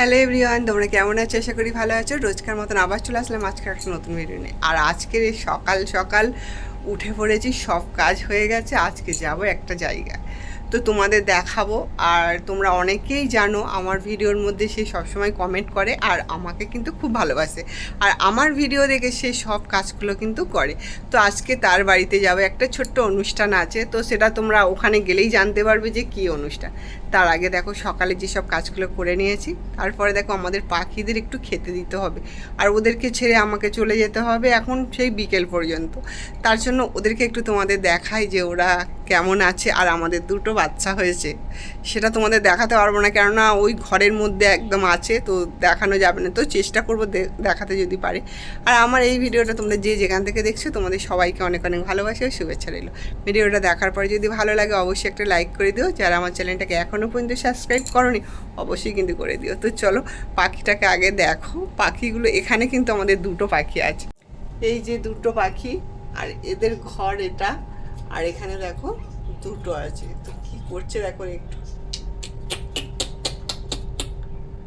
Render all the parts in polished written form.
Hello everyone, তোমরা কেমন আছো? আশা করি ভালো আছো। রোজকার মতন আবার চলে আসলাম আজকে একটা নতুন ভিডিও নিয়ে। আর আজকের এই সকাল সকাল উঠে পড়েছি, সব কাজ হয়ে গেছে। আজকে যাব একটা জায়গায়, তো তোমাদের দেখাবো। আর তোমরা অনেকেই জানো আমার ভিডিওর মধ্যে সে সবসময় কমেন্ট করে আর আমাকে কিন্তু খুব ভালোবাসে, আর আমার ভিডিও দেখে সে সব কাজগুলো কিন্তু করে। তো আজকে তার বাড়িতে যাবো, একটা ছোট্ট অনুষ্ঠান আছে, তো সেটা তোমরা ওখানে গেলেই জানতে পারবে যে কী অনুষ্ঠান। তার আগে দেখো সকালে যেসব কাজগুলো করে নিয়েছি, তারপরে দেখো আমাদের পাখিদের একটু খেতে দিতে হবে, আর ওদেরকে ছেড়ে আমাকে চলে যেতে হবে এখন সেই বিকেল পর্যন্ত। তার জন্য ওদেরকে একটু তোমাদের দেখাই যে ওরা কেমন আছে। আর আমাদের দুটো বাচ্চা হয়েছে, সেটা তোমাদের দেখাতে পারবো না, কেননা ওই ঘরের মধ্যে একদম আছে, তো দেখানো যাবে না। তো চেষ্টা করবো দেখাতে যদি পারে। আর আমার এই ভিডিওটা তোমরা যে যেখান থেকে দেখছো, তোমাদের সবাইকে অনেক অনেক ভালোবাসা ও শুভেচ্ছা রইল। ভিডিওটা দেখার পরে যদি ভালো লাগে অবশ্যই একটা লাইক করে দিও। যারা আমার চ্যানেলটাকে এখনও পর্যন্ত সাবস্ক্রাইব করোনি অবশ্যই কিন্তু করে দিও। তো চলো পাখিটাকে আগে দেখো। পাখিগুলো এখানে কিন্তু আমাদের দুটো পাখি আছে, এই যে দুটো পাখি, আর এদের ঘর এটা। আর এখানে দেখো দুটো আছে, তো কি করছে দেখো একটু।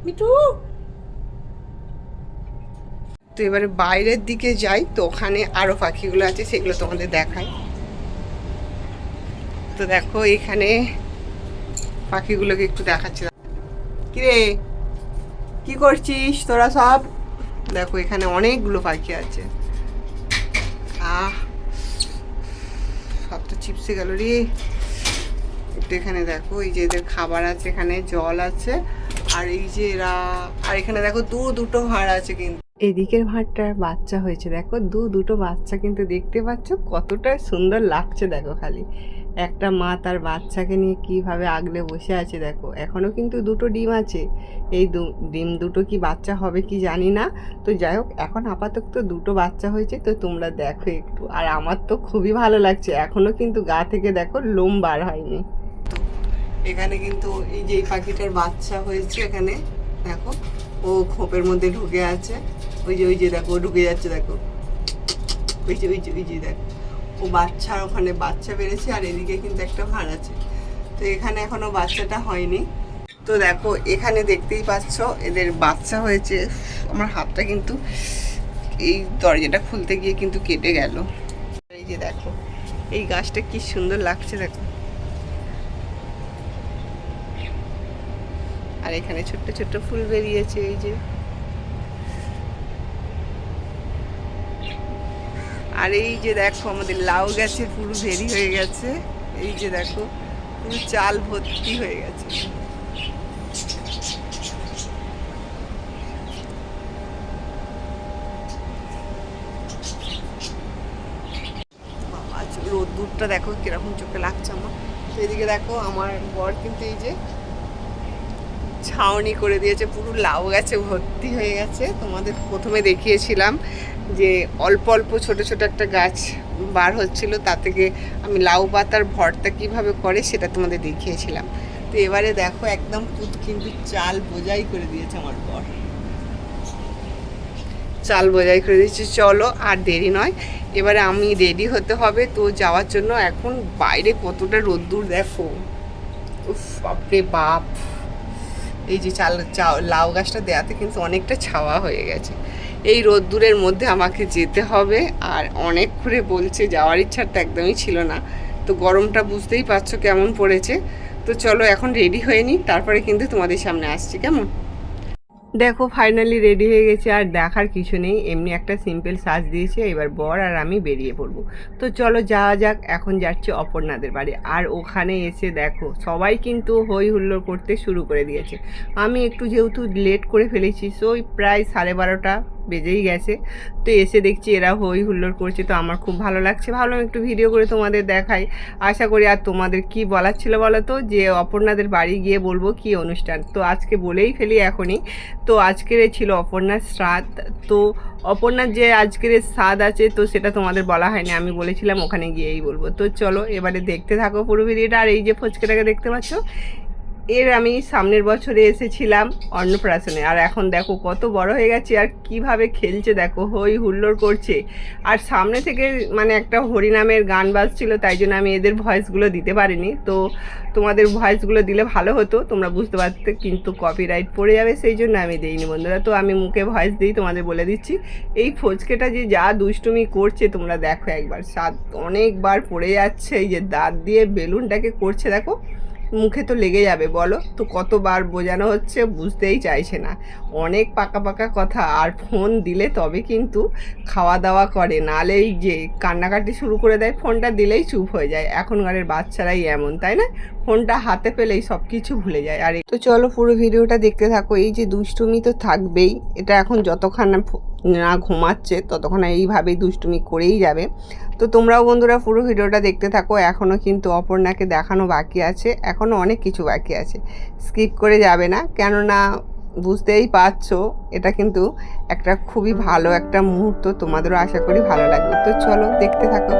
মিঠু, তো এবারে বাইরের দিকে যাই, তো ওখানে আরো পাখিগুলো আছে, সেগুলো তোমাদের দেখাই। তো দেখো এখানে পাখিগুলোকে একটু দেখাচ্ছি। কিরে কি করছিস তোরা সব? দেখো এখানে অনেকগুলো পাখি আছে। সবটা চিপসে গেল রে। একটু এখানে দেখো, এই যে এদের খাবার আছে, এখানে জল আছে, আর এই যে এরা, আর এখানে দেখো দুটো ভাঁড় আছে। কিন্তু এদিকের ভাঁড়টার বাচ্চা হয়েছে, দেখো দুটো বাচ্চা কিন্তু দেখতে পাচ্ছ কতটা সুন্দর লাগছে। দেখো খালি একটা মা তার বাচ্চাকে নিয়ে কিভাবে আগলে বসে আছে। দেখো এখনো কিন্তু দুটো ডিম আছে, এই ডিম দুটো কি বাচ্চা হবে কি জানি না। তো যাই হোক, এখন আপাতত দুটো বাচ্চা হয়েছে, তো তোমরা দেখো একটু। আর আমার তো খুবই ভালো লাগছে, এখনো কিন্তু গা থেকে দেখো লোম বার হয়নি। তো এখানে কিন্তু এই যে এই পাখিটার বাচ্চা হয়েছে, এখানে দেখো ও খোপের মধ্যে ঢুকে আছে। ওই যে দেখো ঢুকে যাচ্ছে, দেখো ওই যে দেখো ও বাচ্চা, ওখানে বাচ্চা বেড়েছে। আর এদিকে কিন্তু একটা ভাঁড় আছে, তো এখানে এখনো বাচ্চাটা হয়নি। তো দেখো এখানে দেখতেই পাচ্ছ এদের বাচ্চা হয়েছে। আমার হাতটা কিন্তু এই দরজাটা খুলতে গিয়ে কিন্তু কেটে গেল। এই যে দেখো এই গাছটা কি সুন্দর লাগছে দেখো। আর এখানে ছোট্ট ছোট্ট ফুল বেরিয়েছে, এই যে। আর এই যে দেখো আমাদের লাউ গাছে পুরো ভেরি হয়ে গেছে, এই যে দেখো পুরো চাল ভর্তি হয়ে গেছে। বাবা রোদ্দুরটা দেখো কিরকম চোখে লাগছে আমার। তো এদিকে দেখো আমার বর কিন্তু এই যে ছাউনি করে দিয়েছে, পুরো লাউ গাছে ভর্তি হয়ে গেছে। তোমাদের প্রথমে দেখিয়েছিলাম যে অল্প অল্প ছোট ছোট একটা গাছ বার হচ্ছিল, তা থেকে আমি লাউ পাতার ভর্তা কিভাবে করে সেটা তোমাদের দেখিয়েছিলাম। তো এবারে দেখো একদম কিন্তু চাল বোঝাই করে দিয়েছে আমার বর, চাল বোঝাই করে দিয়েছে। চলো আর দেরি নয়, এবারে আমি রেডি হতে হবে তো যাওয়ার জন্য। এখন বাইরে কতটা রোদ্দুর দেখো, উফ বাপরে বাপ। এই যে লাউ গাছটা দেওয়াতে কিন্তু অনেকটা ছাওয়া হয়ে গেছে। এই রোদ্দুরের মধ্যে আমাকে যেতে হবে, আর অনেক করে বলছে, যাওয়ার ইচ্ছাটা একদমই ছিল না। তো গরমটা বুঝতেই পারছো কেমন পড়েছে। তো চলো এখন রেডি হয়ে নিই, তারপরে কিন্তু তোমাদের সামনে আসছি, কেমন? দেখো ফাইনালি রেডি হয়ে গেছে, আর দেখার কিছু নেই, এমনি একটা সিম্পল সাজ দিয়েছে। এবার বর আর আমি বেরিয়ে পড়বো। তো চলো যাওয়া যাক। এখন যাচ্ছি অপর্ণাদের বাড়ি। আর ওখানে এসে দেখো সবাই কিন্তু হই হুল্লোড় করতে শুরু করে দিয়েছে। আমি একটু যেহেতু লেট করে ফেলেছি, সো প্রায় 12:30 বেজেই গেছে। তো এসে দেখছি এরা হই হুল্লোড় করছে, তো আমার খুব ভালো লাগছে, ভাবলাম একটু ভিডিও করে তোমাদের দেখাই। আশা করি। আর তোমাদের কি বলার ছিল বলো তো, যে অপর্ণাদের বাড়ি গিয়ে বলবো কি অনুষ্ঠান, তো আজকে বলেই ফেলি এখনই। তো আজকের ছিল অপর্ণার শ্রাদ্ধ। তো অপর্ণার যে আজকের স্বাদ আছে, তো সেটা তোমাদের বলা হয়নি, আমি বলেছিলাম ওখানে গিয়েই বলবো। তো চলো এবারে দেখতে থাকো পুরো ভিডিওটা। আর এই যে ফচকেটাকে দেখতে পাচ্ছ, এর আমি সামনের বছরে এসেছিলাম অন্নপ্রাশনে, আর এখন দেখো কত বড় হয়ে গেছে আর কিভাবে খেলছে দেখো, হই হুল্লোড় করছে। আর সামনে থেকে মানে একটা হরিনামের গান বাজছিল, তাই জন্য আমি এদের ভয়েসগুলো দিতে পারিনি। তো তোমাদের ভয়েসগুলো দিলে ভালো হতো, তোমরা বুঝতে পারতে, কিন্তু কপিরাইট পড়ে যাবে, সেই জন্য আমি দিইনি বন্ধুরা। তো আমি মুখে ভয়েস দিই, তোমাদের বলে দিচ্ছি। এই ফচকেটা যে যা দুষ্টুমি করছে তোমরা দেখো একবার, অনেকবার পড়ে যাচ্ছে, এই যে দাঁত দিয়ে বেলুনটাকে করছে দেখো, মুখে তো লেগে যাবে বলো, তো কতবার বোঝানো হচ্ছে, বুঝতেই চাইছে না। অনেক পাকা পাকা কথা, আর ফোন দিলে তবে কিন্তু খাওয়া দাওয়া করে, নাহলে এই যে কান্নাকাটি শুরু করে দেয়, ফোনটা দিলেই চুপ হয়ে যায়। এখনকারের বাচ্চারাই এমন, তাই না? ফোনটা হাতে পেলেই সব কিছু ভুলে যায়। আর তো চলো পুরো ভিডিওটা দেখতে থাকো। এই যে দুষ্টুমি তো থাকবেই, এটা এখন যতক্ষণ না ঘুমাচ্ছে ততক্ষণ এইভাবেই দুষ্টুমি করেই যাবে। তো তোমরাও বন্ধুরা পুরো ভিডিওটা দেখতে থাকো। এখনও কিন্তু অপর্ণাকে দেখানো বাকি আছে, এখনও অনেক কিছু বাকি আছে, স্কিপ করে যাবে না, কেননা বুঝতেই পারছো এটা কিন্তু একটা খুবই ভালো একটা মুহূর্ত, তোমাদেরও আশা করি ভালো লাগবে। তো চলো দেখতে থাকো।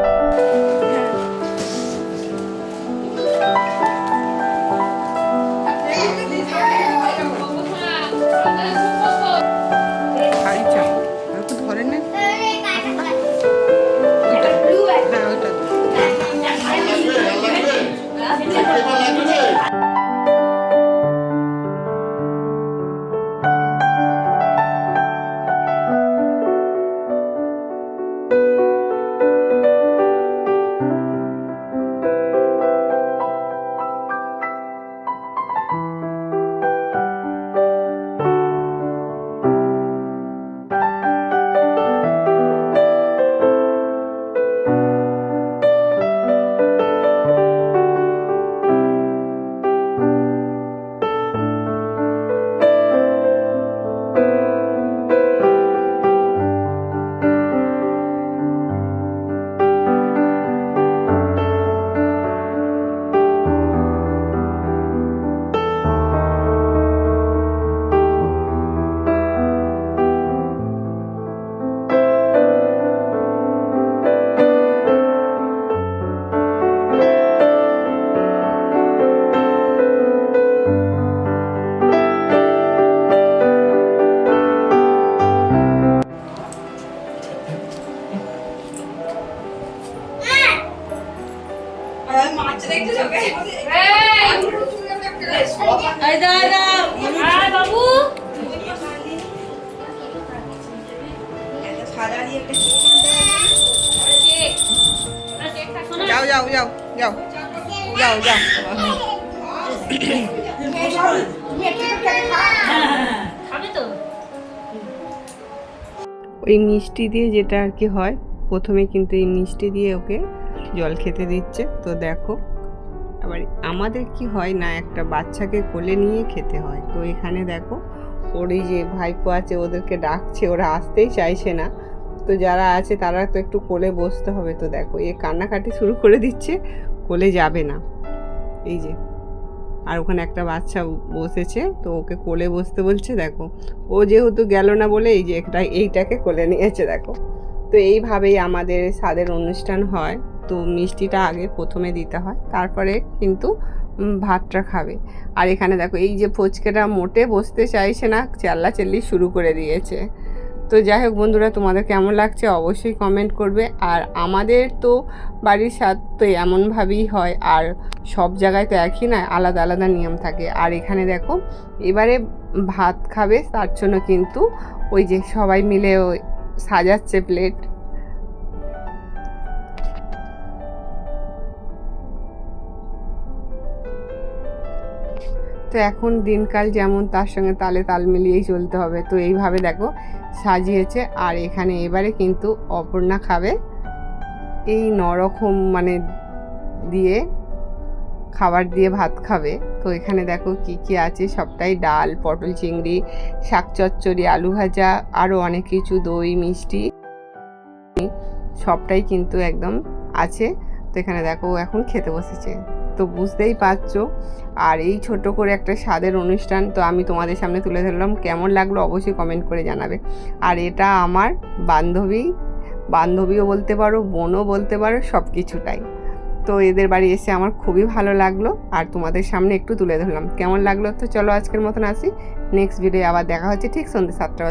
যাও যাও যাও যাও যাও যাও। ওই মিষ্টি দিয়ে যেটা আর কি হয়, প্রথমে কিন্তু এই মিষ্টি দিয়ে ওকে জল খেতে দিচ্ছে। তো দেখো আবার আমাদের কি হয় না, একটা বাচ্চাকে কোলে নিয়ে খেতে হয়। তো এখানে দেখো ওর এই যে ভাইপো আছে, ওদেরকে ডাকছে, ওরা আসতেই চাইছে না। তো যারা আছে তারা তো একটু কোলে বসতে হবে। তো দেখো এ কান্নাকাটি শুরু করে দিচ্ছে, কোলে যাবে না, এই যে। আর ওখানে একটা বাচ্চা বসেছে, তো ওকে কোলে বসতে বলছে। দেখো ও যেহেতু গেল না বলে এই যে এইটাকে কোলে নিয়েছে দেখো। তো এইভাবেই আমাদের স্বাদের অনুষ্ঠান হয়। তো মিষ্টিটা আগে প্রথমে দিতে হয়, তারপরে কিন্তু ভাতটা খাবে। আর এখানে দেখো এই যে ফচকেটা মোটে বসতে চাইছে না, চেল্লাচেল্লি শুরু করে দিয়েছে। তো যাই হোক বন্ধুরা, তোমাদের কেমন লাগছে অবশ্যই কমেন্ট করবে। আর আমাদের তো বাড়ির স্বাদ তো এমনভাবেই হয়, আর সব জায়গায় তো একই নয়, আলাদা আলাদা নিয়ম থাকে। আর এখানে দেখো এবারে ভাত খাবে, তার জন্য কিন্তু ওই যে সবাই মিলে সাজাচ্ছে প্লেট। তো এখন দিনকাল যেমন, তার সঙ্গে তালে তাল মিলিয়েই চলতে হবে। তো এইভাবে দেখো সাজিয়েছে। আর এখানে এবারে কিন্তু অপর্ণা খাবে এই নরকম মানে দিয়ে খাবার দিয়ে ভাত খাবে। তো এখানে দেখো কি কি আছে, সবটাই ডাল, পটল চিংড়ি, শাক চচ্চড়ি, আলু ভাজা, আরও অনেক কিছু, দই মিষ্টি, সবটাই কিন্তু একদম আছে। তো এখানে দেখো এখন খেতে বসেছে, তো বুঝতেই পারছো। আর এই ছোট করে একটা স্বাদের অনুষ্ঠান তো আমি তোমাদের সামনে তুলে ধরলাম, কেমন লাগলো অবশ্যই কমেন্ট করে জানাবে। আর এটা আমার বান্ধবীও বলতে পারো, বোনও বলতে পারো, সব কিছুটাই। তো এদের বাড়ি এসে আমার খুবই ভালো লাগলো, আর তোমাদের সামনে একটু তুলে ধরলাম। কেমন লাগলো তো চলো আজকের মতন আসি, নেক্সট ভিডিও আবার দেখা হচ্ছে ঠিক সন্ধ্যে 7টা।